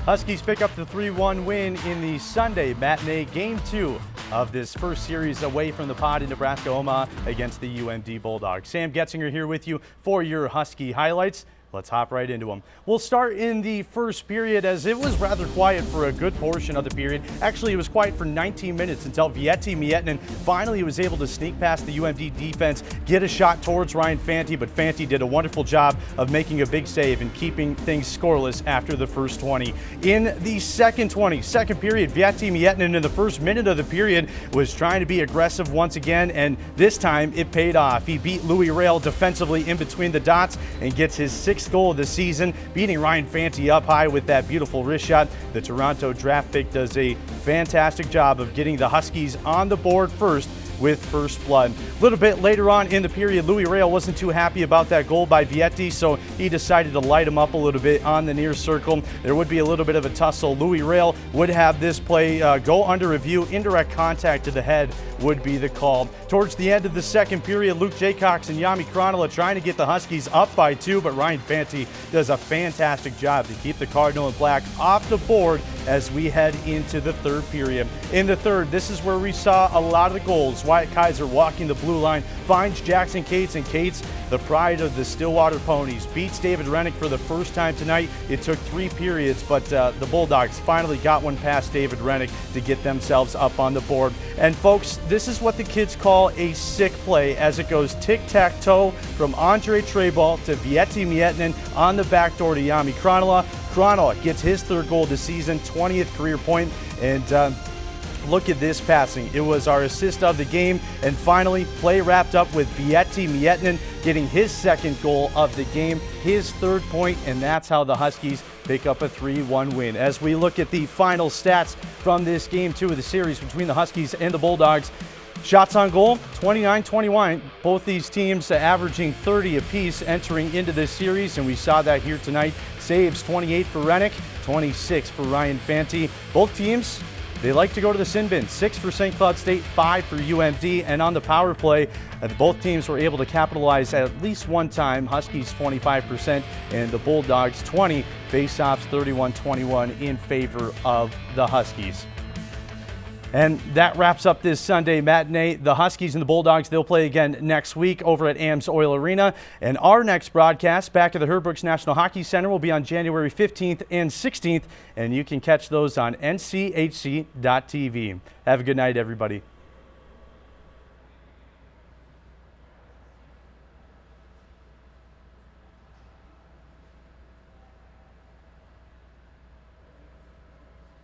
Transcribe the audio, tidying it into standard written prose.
Huskies pick up the 3-1 win in the Sunday matinee Game 2 of this first series away from the pod in Nebraska-Omaha against the UMD Bulldogs. Sam Getzinger here with you for your Husky highlights. Let's hop right into them. We'll start in the first period, as it was rather quiet for a good portion of the period. Actually, it was quiet for 19 minutes until Vietti Miettinen finally was able to sneak past the UMD defense, get a shot towards Ryan Fanti, but Fanti did a wonderful job of making a big save and keeping things scoreless after the first 20. In the second period, Vietti Miettinen in the first minute of the period was trying to be aggressive once again, and this time it paid off. He beat Louis Rail defensively in between the dots and gets his sixth goal of the season, beating Ryan Fanti up high with that beautiful wrist shot. The Toronto draft pick does a fantastic job of getting the Huskies on the board first with first blood. A little bit later on in the period, Louis Rail wasn't too happy about that goal by Vietti, so he decided to light him up a little bit on the near circle. There would be a little bit of a tussle. Louis Rail would have this play go under review. Indirect contact to the head would be the call. Towards the end of the second period, Luke Jaycox and Yami Kronola trying to get the Huskies up by 2, but Ryan Fanti does a fantastic job to keep the Cardinal and Black off the board as we head into the third period. In the third, this is where we saw a lot of the goals. Wyatt Kaiser walking the blue line, finds Jackson Cates, and Cates, the pride of the Stillwater Ponies, beats David Rennick for the first time tonight. It took 3 periods, but the Bulldogs finally got one past David Rennick to get themselves up on the board. And folks, this is what the kids call a sick play, as it goes tic-tac-toe from Andre Treball to Vietti Miettinen on the back door to Yami Kronola. Kronola gets his 3rd goal of the season, 20th career point, and look at this passing. It was our assist of the game, and finally, play wrapped up with Vietti Miettinen getting his 2nd goal of the game, his 3rd point, and that's how the Huskies pick up a 3-1 win. As we look at the final stats from this Game 2 of the series between the Huskies and the Bulldogs, shots on goal, 29-21. Both these teams averaging 30 apiece entering into this series, and we saw that here tonight. Saves, 28 for Rennick, 26 for Ryan Fanti. Both teams, they like to go to the sin bin. 6 for St. Cloud State, 5 for UMD. And on the power play, both teams were able to capitalize at least one time. Huskies 25% and the Bulldogs 20. Faceoffs 31-21 in favor of the Huskies. And that wraps up this Sunday matinee. The Huskies and the Bulldogs, they'll play again next week over at Ames Oil Arena. And our next broadcast back to the Herb Brooks National Hockey Center will be on January 15th and 16th. And you can catch those on nchc.tv. Have a good night, everybody.